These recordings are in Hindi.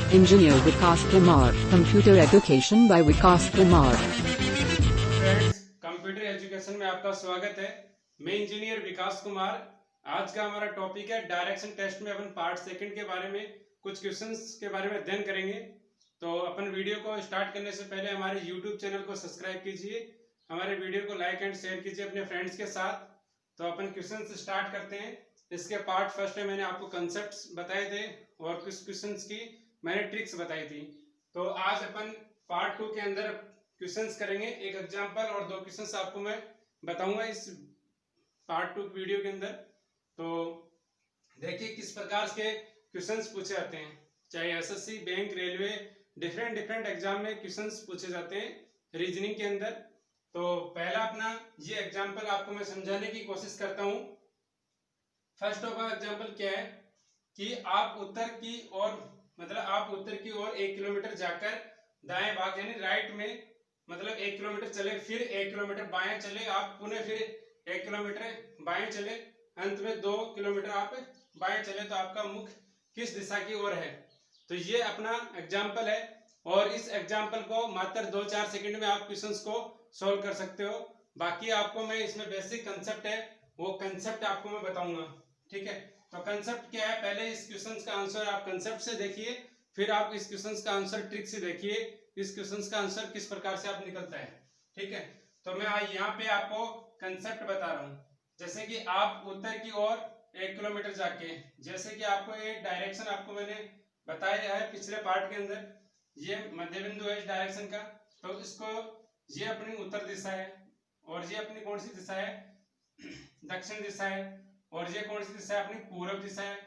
Engineer Vikas Kumar, Computer Education by Vikas Kumar. Friends, computer education में आपका स्वागत है। मैं इंजीनियर विकास कुमार। आज का हमारा टॉपिक है डायरेक्शन टेस्ट में अपन पार्ट सेकंड के बारे में कुछ क्वेश्चंस के बारे में अध्ययन करेंगे। तो अपन वीडियो को स्टार्ट करने से पहले हमारे यूट्यूब चैनल को सब्सक्राइब कीजिए, हमारे वीडियो को लाइक एंड शेयर कीजिए अपने फ्रेंड्स के साथ। तो अपन क्वेश्चन स्टार्ट करते हैं। इसके पार्ट फर्स्ट में मैंने आपको कंसेप्ट बताए थे और कुछ क्वेश्चन की मैंने ट्रिक्स बताई थी। तो आज अपन पार्ट 2 के अंदर क्वेश्चंस करेंगे, एक एग्जांपल और दो क्वेश्चंस आपको मैं बताऊंगा इस पार्ट 2 वीडियो के अंदर। तो देखिए किस प्रकार के क्वेश्चंस पूछे जाते हैं, चाहे SSC, bank, railway, different exam में क्वेश्चंस पूछे जाते हैं रीजनिंग के अंदर। तो पहला अपना ये एग्जांपल आपको मैं समझाने की कोशिश करता हूं। फर्स्ट ऑफ ऑल एग्जांपल क्या है कि आप उत्तर की ओर आप उत्तर की ओर 1 किलोमीटर जाकर दाएं भाग यानी राइट में 1 किलोमीटर चले, फिर 1 किलोमीटर बाएं चले, आप पुनः फिर 1 किलोमीटर बाएं चले, अंत में 2 किलोमीटर आप बाएं चले, तो आपका मुख किस दिशा की ओर है। तो ये अपना एग्जाम्पल है और इस एग्जाम्पल को मात्र 2-4 सेकंड में आप क्वेश्चंस को सॉल्व कर सकते हो। बाकी आपको मैं इसमें बेसिक कंसेप्ट है वो कंसेप्ट आपको मैं बताऊंगा, ठीक है। तो कंसेप्ट क्या है, पहले इस क्वेश्चन का आंसर आप कंसेप्ट से देखिए, फिर आप इस क्वेश्चन का आंसर ट्रिक से देखिए, इस क्वेश्चन का आंसर किस प्रकार से आप निकलता है, ठीक है। तो मैं यहाँ पे आपको कंसेप्ट बता रहा हूँ। जैसे कि आप उत्तर की ओर 1 किलोमीटर जाके, जैसे कि आपको ये डायरेक्शन आपको मैंने बताया है पिछले पार्ट के अंदर, ये मध्य बिंदु है इस डायरेक्शन का। तो इसको ये अपनी उत्तर दिशा है और ये अपनी कौन सी दिशा है, दक्षिण दिशा है, और ये कौन सी दिशा है, अपनी पूर्व दिशा है,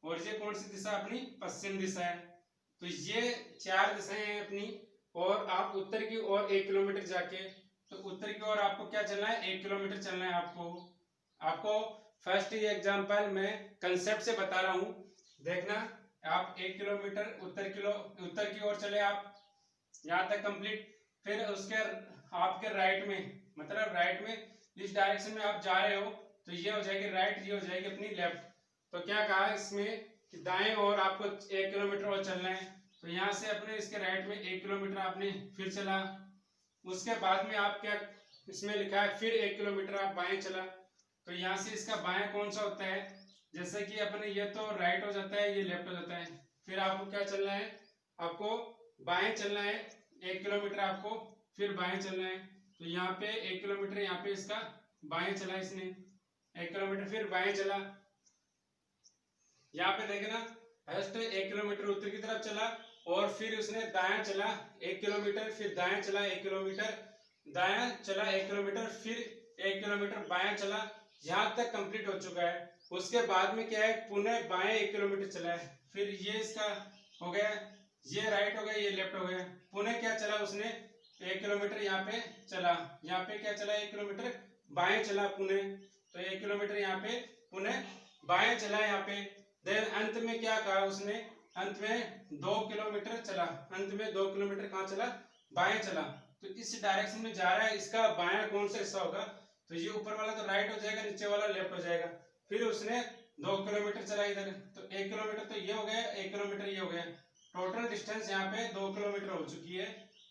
और ये कौन सी दिशा, अपनी पश्चिम दिशा है। तो ये 4 दिशाएं हैं अपनी। और आप उत्तर की ओर 1 किलोमीटर जाके, तो उत्तर की ओर आपको क्या चलना है, 1 किलोमीटर चलना है आपको फर्स्ट ये एग्जांपल मैं कंसेप्ट से बता रहा हूं, देखना। आप 1 किलोमीटर उत्तर की ओर चले, आप यहाँ तक कंप्लीट, फिर उसके आपके राइट में इस डायरेक्शन में आप जा रहे हो, तो ये हो जाएगी राइट, ये हो जाएगी अपनी लेफ्ट। तो क्या कहा इसमें कि दाएं और आपको 1 किलोमीटर और चलना है। तो यहाँ से अपने इसके राइट में 1 किलोमीटर आपने फिर चला, उसके बाद में आप क्या इसमें लिखा है, फिर 1 किलोमीटर आप बाएं चला। तो यहाँ से इसका बाएं कौन सा होता है, जैसे कि अपने ये तो राइट हो जाता है, ये लेफ्ट हो जाता है। फिर आपको क्या चलना है, आपको बाएं चलना है 1 किलोमीटर, आपको फिर बाएं चलना है। तो यहाँ पे 1 किलोमीटर यहाँ पे इसका बाएं चला, इसने 1 किलोमीटर फिर बाएं चला। यहाँ पे देखना फर्स्ट 1 किलोमीटर उत्तर की तरफ चला और फिर उसने दायां चला 1 किलोमीटर, फिर दायां चला 1 किलोमीटर, दायां चला 1 किलोमीटर, फिर 1 किलोमीटर बायां चला। यहाँ तक कंप्लीट हो चुका है। उसके बाद में क्या है, पुनः बाएं 1 किलोमीटर चला है, फिर ये इसका हो गया, ये राइट हो गया, ये लेफ्ट हो गया। पुनः क्या चला उसने 1 किलोमीटर यहाँ पे चला, यहाँ पे क्या चला 1 किलोमीटर बाएं चला पुनः, तो 1 किलोमीटर यहाँ पे पुनः बाएं चला यहाँ पे। देन अंत में क्या कहा उसने, अंत में 2 किलोमीटर चला, अंत में 2 किलोमीटर कहाँ चला, बाएं चला। तो इस डायरेक्शन में जा रहा है, इसका बायां कौन सा हिस्सा होगा, तो ये ऊपर वाला तो राइट हो जाएगा, नीचे वाला लेफ्ट हो जाएगा। फिर उसने 2 किलोमीटर चला इधर, तो 1 किलोमीटर तो ये हो गया, 1 किलोमीटर ये हो गया। टोटल डिस्टेंस यहाँ पे 2 किलोमीटर हो चुकी है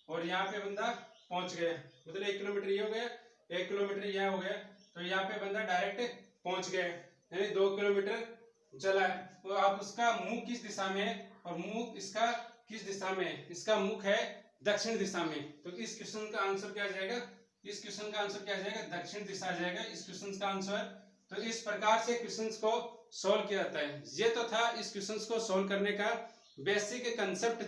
और यहाँ पे बंदा पहुंच गया, 1 किलोमीटर ये हो गया, 1 किलोमीटर यह हो गया। तो यहाँ पे बंदा डायरेक्ट पहुंच गया, यानी 2 किलोमीटर चला है। तो आप उसका मुख किस दिशा में है और मुख इसका किस दिशा में है, इसका मुख है दक्षिण दिशा में। तो इस क्वेश्चन का आंसर क्या आ जाएगा, इस क्वेश्चन का आंसर क्या आ जाएगा, दक्षिण दिशा आ जाएगा इस क्वेश्चन का आंसर। तो इस प्रकार से क्वेश्चंस को सॉल्व किया जाता है। ये तो था इस क्वेश्चंस को सॉल्व करने का बेसिक कंसेप्ट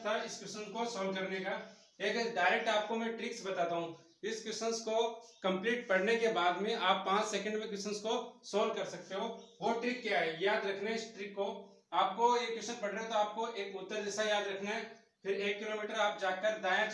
था इस क्वेश्चन को सॉल्व करने का। एक डायरेक्ट आपको मैं ट्रिक्स बताता हूँ। इस क्वेश्चंस को कंप्लीट पढ़ने के बाद में आप 5 सेकंड में क्वेश्चंस को सॉल्व कर सकते हो। वो ट्रिक क्या है, याद रखना है इस ट्रिक को। आपको ये क्वेश्चन पढ़ रहे हो तो आपको एक उत्तर दिशा याद रखना है। फिर 1 किलोमीटर आप जाकर दायां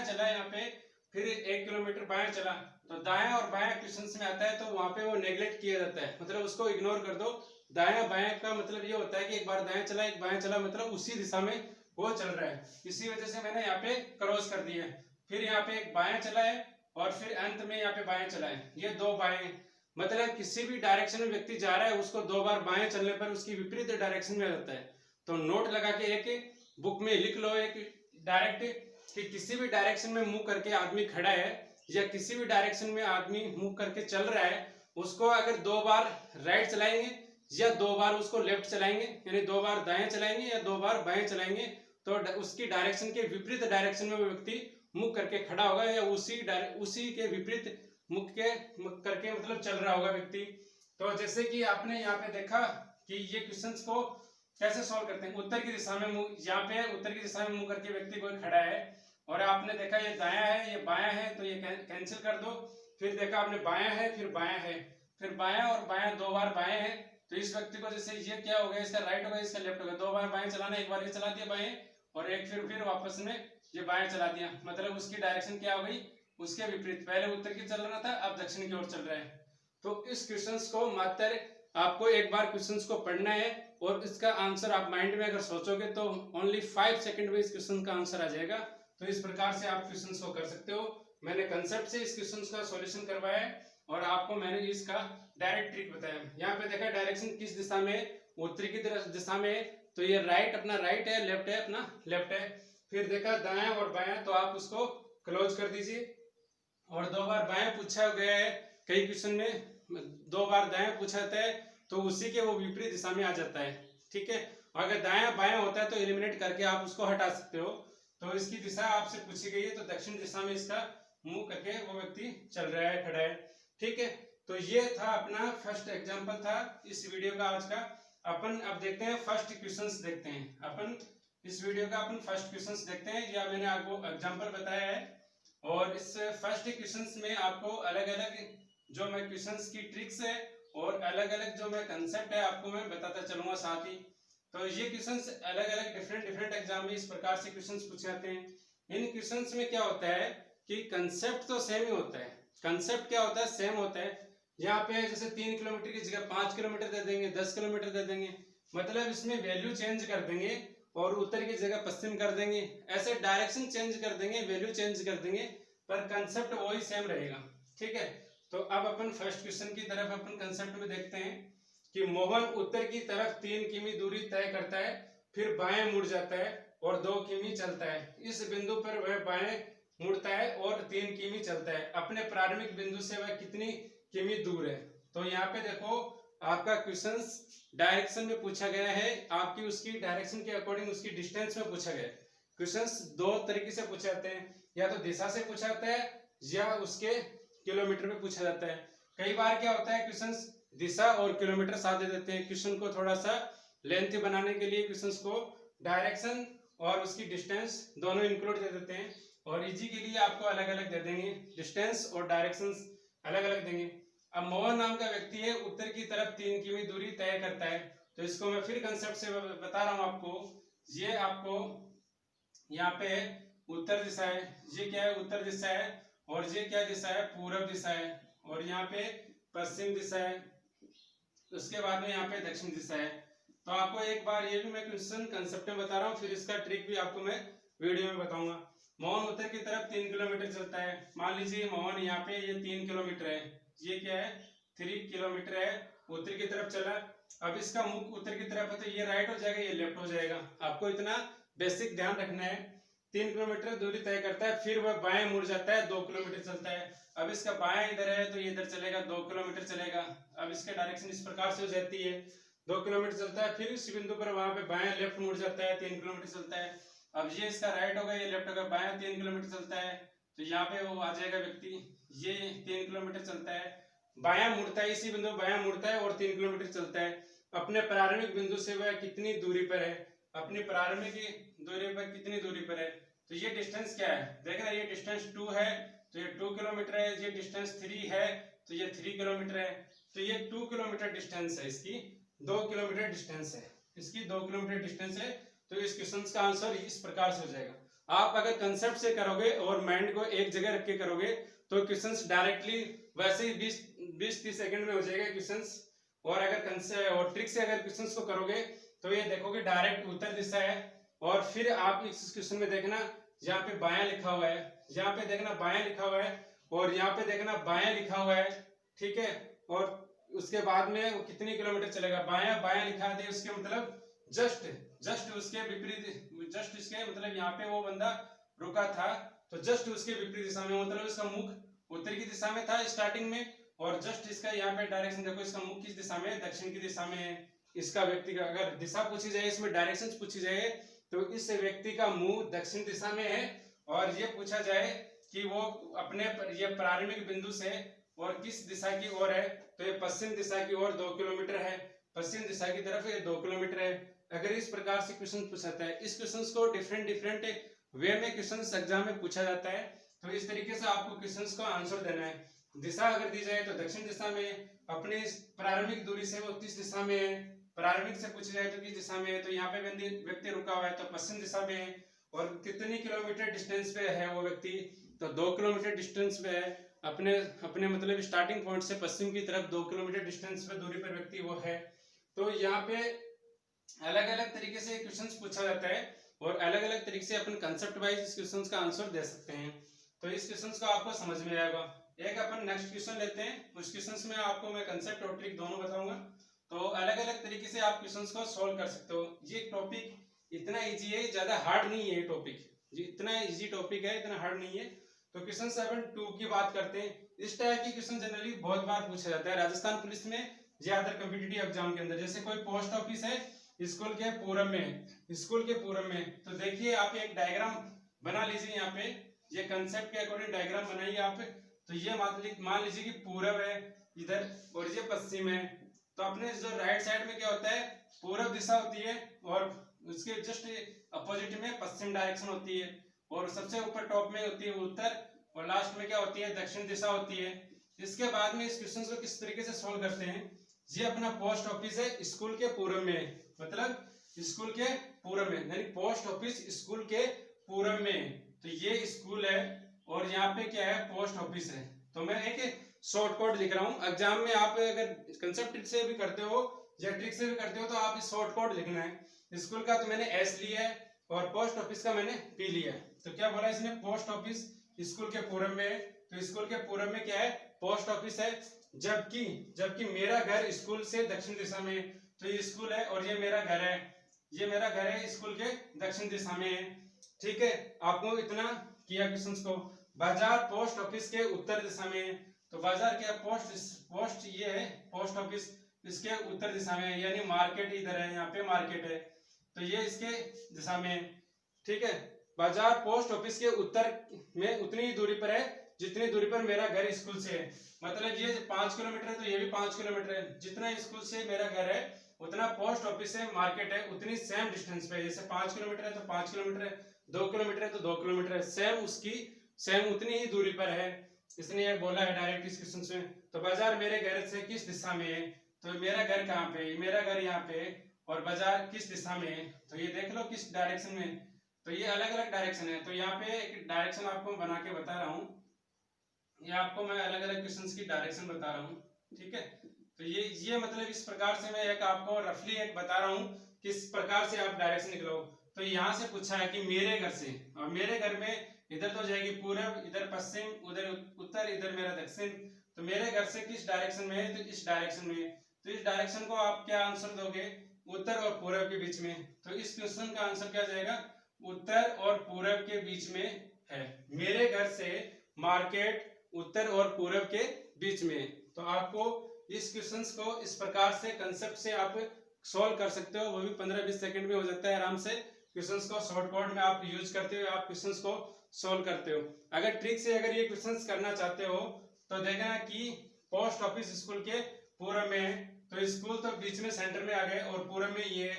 चला यहाँ पे, फिर 1 किलोमीटर बायां चला। तो दायां और बायां क्वेश्चंस में आता है तो वहां पे वो नेग्लेक्ट किया जाता है, उसको इग्नोर कर दो। दायां बायां का मतलब ये होता है कि एक बार दायां चला एक बायां चला, उसी दिशा में वो चल रहा है। इसी वजह से मैंने यहाँ पे क्रॉस कर दिया है। फिर यहाँ पे एक बायां चला है और फिर अंत में यहाँ पे बायां चला है, ये 2 बाएं। किसी भी डायरेक्शन में व्यक्ति जा रहा है उसको 2 बार बाएं चलने पर उसकी विपरीत डायरेक्शन में आ जाता है। तो नोट लगा के एक बुक में लिख लो, एक डायरेक्ट कि किसी भी डायरेक्शन में मूव करके आदमी खड़ा है या किसी भी डायरेक्शन में आदमी मूव करके चल रहा है, उसको अगर 2 बार राइट चलाएंगे या 2 बार उसको लेफ्ट चलाएंगे, यानी 2 बार दाएं चलाएंगे या 2 बार बाएं चलाएंगे, तो उसकी डायरेक्शन के विपरीत डायरेक्शन में वो व्यक्ति मूव करके खड़ा होगा या उसी के विपरीत मुख करके मतलब चल रहा होगा व्यक्ति। तो जैसे कि आपने यहाँ पे देखा कि ये क्वेश्चंस को कैसे सॉल्व करते हैं। उत्तर की दिशा में मुंह, यहाँ पे उत्तर की दिशा में मुंह करके व्यक्ति कोई खड़ा है और आपने देखा ये दायां है ये बायां है, तो ये कैंसिल कर दो। फिर देखा आपने बायां है फिर बायां है फिर बायां और बायां 2 बार बाएं है, तो इस व्यक्ति को जैसे ये क्या हो गया, इसका राइट हो गया इसका लेफ्ट हो गया। 2 बार बाएं चलाना, एक बार ये चला दिया बाएं और एक फिर वापस में ये बाएं चला दिया, मतलब उसकी डायरेक्शन क्या हो गई, उसके विपरीत। पहले उत्तर की चल रहा था, अब दक्षिण की ओर चल रहा है। तो इस क्वेश्चंस को मात्र आपको एक बार क्वेश्चंस को पढ़ना है और इसका आंसर आप माइंड में अगर सोचोगे तो ओनली 5 सेकंड में इस क्वेश्चन का आंसर आ जाएगा। तो इस प्रकार से आप क्वेश्चंस को कर सकते हो। मैंने कंसेप्ट से इस क्वेश्चंस का सॉल्यूशन करवाया है और आपको मैंने इसका डायरेक्ट ट्रिक बताया। यहाँ पे देखा डायरेक्शन किस दिशा में, उत्तरी की दिशा में, तो ये राइट अपना राइट है, लेफ्ट है अपना लेफ्ट है। फिर देखा दायां और बायां, तो आप उसको क्लोज कर दीजिए। और 2 बार बायां पूछा गया है, कई क्वेश्चन में 2 बार दायां पूछा जाता है, तो उसी के वो विपरीत दिशा में आ जाता है, ठीक है। अगर दायां बायां होता है तो एलिमिनेट करके आप उसको हटा सकते हो। तो इसकी दिशा आपसे पूछी गई है, तो दक्षिण दिशा में इसका मुंह करके वो व्यक्ति चल रहा है, खड़ा है, ठीक है। तो ये था अपना फर्स्ट एग्जाम्पल था इस वीडियो का आज का। अपन अब देखते हैं फर्स्ट क्वेश्चंस देखते हैं। अपन इस वीडियो का अपन फर्स्ट क्वेश्चंस देखते हैं, या मैंने आपको एग्जाम्पल बताया है। और इस फर्स्ट क्वेश्चंस में आपको अलग अलग जो मैं क्वेश्चंस की ट्रिक्स है और अलग अलग जो मैं कंसेप्ट है आपको मैं बताता चलूंगा साथ ही। तो ये क्वेश्चंस अलग अलग डिफरेंट एग्जाम में इस प्रकार से क्वेश्चंस पूछे जाते हैं। इन क्वेश्चंस में क्या होता है कि कंसेप्ट तो सेम ही होता है। कंसेप्ट क्या होता है, सेम होता है। यहाँ पे जैसे 3 किलोमीटर की जगह 5 किलोमीटर दे देंगे, 10 किलोमीटर दे देंगे, मतलब इसमें वैल्यू चेंज कर देंगे और उत्तर की जगह पश्चिम कर देंगे, ऐसे डायरेक्शन चेंज कर देंगे, वैल्यू चेंज कर देंगे, पर कंसेप्ट वही सेम रहेगा, ठीक है। तो अब अपन फर्स्ट क्वेश्चन की तरफ अपन कंसेप्ट में देखते हैं कि मोहन उत्तर की तरफ 3 किमी दूरी तय करता है, फिर बाएं मुड़ जाता है और 2 किमी चलता है। इस बिंदु पर वह बाएं मुड़ता है और 3 किमी चलता है। अपने प्रारंभिक बिंदु से वह कितनी किमी दूर है। तो यहाँ पे देखो आपका क्वेश्चन डायरेक्शन में पूछा गया है, आपकी उसकी डायरेक्शन के अकॉर्डिंग उसकी डिस्टेंस में पूछा गया है। क्वेश्चंस 2 तरीके से पूछे जाते हैं, या तो दिशा से पूछा जाता है या उसके किलोमीटर में पूछा जाता है। कई बार क्या होता है क्वेश्चंस दिशा और किलोमीटर साथ दे देते हैं। क्वेश्चन को थोड़ा सा लेंथी बनाने के लिए क्वेश्चंस को डायरेक्शन और उसकी डिस्टेंस दोनों इंक्लूड दे देते हैं, और इजी के लिए आपको अलग अलग दे देंगे, डिस्टेंस और डायरेक्शंस अलग अलग देंगे। अब मोहन नाम का व्यक्ति है, उत्तर की तरफ 3 किमी दूरी तय करता है। तो इसको मैं फिर कंसेप्ट से बता रहा हूं आपको। ये आपको यहाँ पे उत्तर दिशा है, ये क्या है उत्तर दिशा है, और ये क्या दिशा है पूर्व दिशा है, और यहाँ पे पश्चिम दिशा है, उसके बाद में यहाँ पे दक्षिण दिशा है। तो आपको एक बार ये भी मैं क्वेश्चन कंसेप्ट में बता रहा हूँ, फिर इसका ट्रिक भी आपको मैं वीडियो में बताऊंगा। मोहन उत्तर की तरफ 3 किलोमीटर चलता है। मान लीजिए मोहन यहाँ पे ये 3 किलोमीटर है, ये क्या है 3 किलोमीटर है, उत्तर की तरफ चला। अब इसका मुख उत्तर की तरफ है, तो ये राइट हो जाएगा, ये लेफ्ट हो जाएगा। आपको इतना बेसिक ध्यान रखना है। 3 किलोमीटर दूरी तय करता है, फिर वह बाएं मुड़ जाता है, 2 किलोमीटर चलता है। अब इसका बायां इधर है तो ये इधर चलेगा, 2 किलोमीटर चलेगा। अब इसका डायरेक्शन इस प्रकार से हो जाती है, 2 किलोमीटर चलता है, फिर इस बिंदु पर वहां पे बायां लेफ्ट मुड़ जाता है, 3 किलोमीटर चलता है। अब ये इसका राइट होगा, ये लेफ्ट होगा, बायां 3 किलोमीटर चलता है, तो यहाँ पे वो आ जाएगा व्यक्ति, ये 3 किलोमीटर चलता है, बायां मुड़ता है, इसी बिंदु बायां मुड़ता है और 3 किलोमीटर चलता है। अपने प्रारंभिक बिंदु से वह कितनी दूरी पर है, अपनी प्रारंभिक दूरी पर कितनी दूरी पर है। तो ये डिस्टेंस क्या है, देखना ये डिस्टेंस 2 है, तो ये 2 किलोमीटर है, ये डिस्टेंस 3 है, तो ये 3 किलोमीटर है, तो ये 2 किलोमीटर डिस्टेंस है, इसकी 2 किलोमीटर डिस्टेंस है, इसकी 2 किलोमीटर डिस्टेंस है। तो इस क्वेश्चन का आंसर इस प्रकार से हो जाएगा। आप अगर कंसेप्ट से करोगे और माइंड को एक जगह रख के करोगे तो क्वेश्चंस डायरेक्टली वैसे ही 20-30 सेकंड में हो जाएगा क्वेश्चंस। और अगर और ट्रिक से अगर क्वेश्चंस को करोगे तो ये देखोगे डायरेक्ट उत्तर दिशा है, और फिर आप इस क्वेश्चन में देखना यहाँ पे बायां लिखा हुआ है, यहाँ पे देखना बायां लिखा हुआ है, और यहाँ पे देखना बायां लिखा हुआ है, ठीक है। और उसके बाद में वो कितनी किलोमीटर चलेगा, बायां बायां लिखा है, उसके मतलब जस्ट जस्ट उसके विपरीत, जस्ट इसके मतलब यहाँ पे वो बंदा रुका था तो जस्ट उसके विपरीत दिशा में, मतलब इसका मुख उत्तर की दिशा में था स्टार्टिंग में, और जस्ट इसका यहाँ पे डायरेक्शन देखो, इसका मुख किस दिशा में है, दक्षिण की दिशा में है। इसका व्यक्ति का अगर दिशा पूछी जाए, इसमें डायरेक्शन पूछी जाए तो इस व्यक्ति का मुंह दक्षिण दिशा में है, और ये पूछा जाए कि वो अपने ये प्रारंभिक बिंदु से और किस दिशा की ओर है, तो ये पश्चिम दिशा की ओर 2 किलोमीटर है, पश्चिम दिशा की तरफ ये 2 किलोमीटर है। अगर इस प्रकार से क्वेश्चन पूछाता है, इस क्वेश्चन को डिफरेंट डिफरेंट वे में क्वेश्चन एग्जाम में पूछा जाता है, तो इस तरीके से आपको क्वेश्चन का आंसर देना है। दिशा अगर दी जाए तो दक्षिण दिशा में, अपनी प्रारंभिक दूरी से वो किस दिशा में है, प्रारंभिक से पूछा जाए तो किस दिशा में है, तो यहाँ पे व्यक्ति रुका हुआ है तो पश्चिम दिशा में है, और कितनी किलोमीटर डिस्टेंस पे है वो व्यक्ति, तो 2 किलोमीटर डिस्टेंस पे है, अपने अपने मतलब स्टार्टिंग पॉइंट से पश्चिम की तरफ 2 किलोमीटर डिस्टेंस पे दूरी पर व्यक्ति वो है। तो यहाँ पे अलग अलग तरीके से क्वेश्चन पूछा जाता है, और अलग अलग तरीके से अपन कंसेप्ट वाइज इस क्वेश्चन का आंसर दे सकते हैं। तो इस क्वेश्चन को आपको समझ में आएगा। एक अपन नेक्स्ट क्वेश्चन लेते हैं, उस क्वेश्चन में आपको मैं कंसेप्ट और ट्रिक दोनों बताऊंगा, तो अलग अलग तरीके से आप क्वेश्चन को सोल्व कर सकते हो। ये टॉपिक इतना इजी है, ज्यादा हार्ड नहीं है ये टॉपिक, ये इतना इजी टॉपिक है, इतना हार्ड नहीं है। तो क्वेश्चन 7.2 की बात करते हैं। इस टाइप की क्वेश्चन जनरली बहुत बार पूछा जाता है राजस्थान पुलिस में या अदर कॉम्पिटिटिव एग्जाम के अंदर। जैसे कोई पोस्ट ऑफिस है स्कूल के पूरब में, स्कूल के पूरब में, तो देखिए आप एक डायग्राम बना लीजिए, यहाँ पे ये कंसेप्ट के अकॉर्डिंग डायग्राम बनाइए आप। तो ये मान लीजिए कि पूरब है इधर और ये पश्चिम है, तो अपने जो राइट साइड में क्या होता है, पूरब दिशा होती है, और उसके जस्ट अपोजिट में पश्चिम डायरेक्शन होती है, और सबसे ऊपर टॉप में होती है उत्तर, और लास्ट में क्या होती है, दक्षिण दिशा होती है। इसके बाद में इस क्वेश्चन को किस तरीके से सोल्व करते हैं, ये अपना पोस्ट ऑफिस है स्कूल के पूरब में, मतलब स्कूल के पूरब में, यानी पोस्ट ऑफिस स्कूल के पूरब में, तो ये स्कूल है और यहाँ पे क्या है, पोस्ट ऑफिस है। तो मैं एक शॉर्टकट लिख रहा हूँ, एग्जाम में आप अगर कंसेप्ट से भी करते हो या ट्रिक से भी करते हो तो आप इस शॉर्टकट लिखना है। स्कूल का तो मैंने एस लिया है और पोस्ट ऑफिस का मैंने पी लिया है। तो क्या बोला इसने, पोस्ट ऑफिस स्कूल के पूरब में, तो स्कूल के पूरब में क्या है, पोस्ट ऑफिस है, जबकि मेरा घर स्कूल से दक्षिण दिशा में, तो ये स्कूल है और ये मेरा घर है, ये मेरा घर है स्कूल के दक्षिण दिशा में है। ठीक है, आपको इतना किया क्वेश्चन को। बाजार पोस्ट ऑफिस के उत्तर दिशा में, तो बाजार क्या, पोस्ट ये है, पोस्ट ऑफिस इसके उत्तर दिशा में है, यानी मार्केट इधर है, यहाँ पे मार्केट है, तो ये इसके दिशा में है। ठीक है, बाजार पोस्ट ऑफिस के उत्तर में उतनी ही दूरी पर है जितनी दूरी पर मेरा घर स्कूल से है, मतलब ये 5 किलोमीटर है तो ये भी 5 किलोमीटर है, जितना स्कूल से मेरा घर है उतना पोस्ट ऑफिस से मार्केट है, उतनी सेम डिस्टेंस पे है। जैसे 5 किलोमीटर है तो 5 किलोमीटर है, 2 किलोमीटर है तो 2 किलोमीटर है, सेम उसकी सेम उतनी ही दूरी पर है, इसने ये बोला है डायरेक्ट इस क्वेश्चन में। तो बाजार मेरे घर से किस दिशा में है, तो मेरा घर कहाँ पे है, मेरा घर यहाँ पे, और बाजार किस दिशा में है, तो ये देख लो किस डायरेक्शन में, तो ये अलग अलग डायरेक्शन है। तो यहाँ पे एक डायरेक्शन आपको बना के बता रहा हूँ, ये आपको मैं अलग अलग क्वेश्चंस की डायरेक्शन बता रहा हूँ। ठीक है, तो ये मतलब इस प्रकार से मैं एक आपको रफली एक बता रहा हूँ किस प्रकार से आप डायरेक्शन निकलो। तो यहाँ से पूछा है कि मेरे घर से, और मेरे घर में इधर तो जाएगी पूरब, इधर पश्चिम, उधर उत्तर, इधर मेरा दक्षिण, तो मेरे घर से किस डायरेक्शन में है, तो इस डायरेक्शन में। तो इस डायरेक्शन को आप क्या आंसर दोगे, उत्तर और पूरब के बीच में। तो इस क्वेश्चन का आंसर क्या जाएगा, उत्तर और पूरब के बीच में है। मेरे घर से मार्केट उत्तर और पूरब के बीच में। तो आपको इस क्वेश्चंस को इस प्रकार से कंसेप्ट से आप सॉल्व कर सकते हो, वो भी 15-20 सेकंड में हो जाता है आराम से। क्वेश्चंस को शॉर्टकट में आप यूज करते हो, आप क्वेश्चंस को सॉल्व करते हो। अगर ट्रिक से अगर ये क्वेश्चंस करना चाहते हो तो देखना कि पोस्ट ऑफिस स्कूल के पूरब में है, तो स्कूल तो बीच में सेंटर में आ गए और पूरब में ये,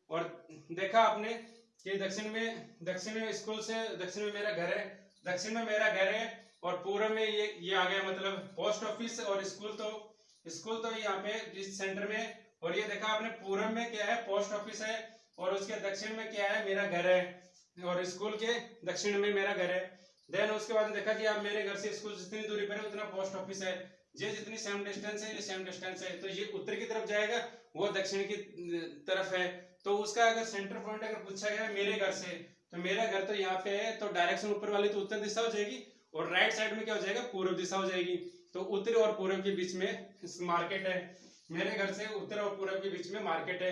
और देखा आपने कि दक्षिण में स्कूल से दक्षिण में मेरा घर है, दक्षिण में मेरा घर है और पूरब में ये आ गया, मतलब पोस्ट ऑफिस और स्कूल तो यहाँ पे इस सेंटर में, और ये देखा आपने पूरब में क्या है, पोस्ट ऑफिस है, और उसके दक्षिण में क्या है, मेरा घर है, और स्कूल के दक्षिण में मेरा घर है। देन उसके बाद देखा कि आप मेरे घर से स्कूल जितनी दूरी पर है उतना पोस्ट ऑफिस है, ये जितनी सेम डिस्टेंस है ये सेम डिस्टेंस है, तो ये उत्तर की तरफ जाएगा, वो दक्षिण की तरफ है। तो उसका अगर सेंटर पॉइंट अगर पूछा गया मेरे घर से, तो मेरा घर तो यहाँ पे है, तो डायरेक्शन ऊपर वाली तो उत्तर दिशा हो जाएगी, और राइट साइड में क्या हो जाएगा, पूर्व दिशा हो जाएगी। तो उत्तर और पूर्व के बीच में मार्केट है, मेरे घर से उत्तर और पूर्व के बीच में मार्केट है।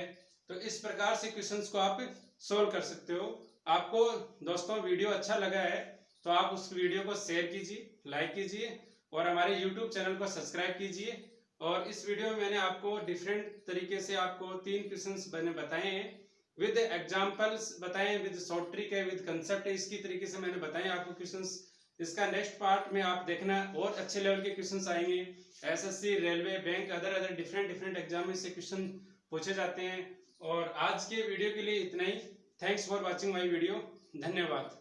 तो इस प्रकार से क्वेश्चंस को आप सोल्व कर सकते हो। आपको दोस्तों वीडियो अच्छा लगा है तो आप उस वीडियो को शेयर कीजिए, लाइक कीजिए और हमारे यूट्यूब चैनल को सब्सक्राइब कीजिए। और इस वीडियो में मैंने आपको डिफरेंट तरीके से आपको 3 क्वेश्चंस मैंने बताए हैं, विद एग्जांपल्स बताए हैं, विद शॉर्ट ट्रिक है, विद कंसेप्ट है, इसकी तरीके से मैंने बताए आपको क्वेश्चंस। इसका नेक्स्ट पार्ट में आप देखना और अच्छे लेवल के क्वेश्चंस आएंगे। SSC, railway, bank, other different exam में से क्वेश्चन पूछे जाते हैं। और आज के वीडियो के लिए इतना ही। Thanks for watching my video. धन्यवाद।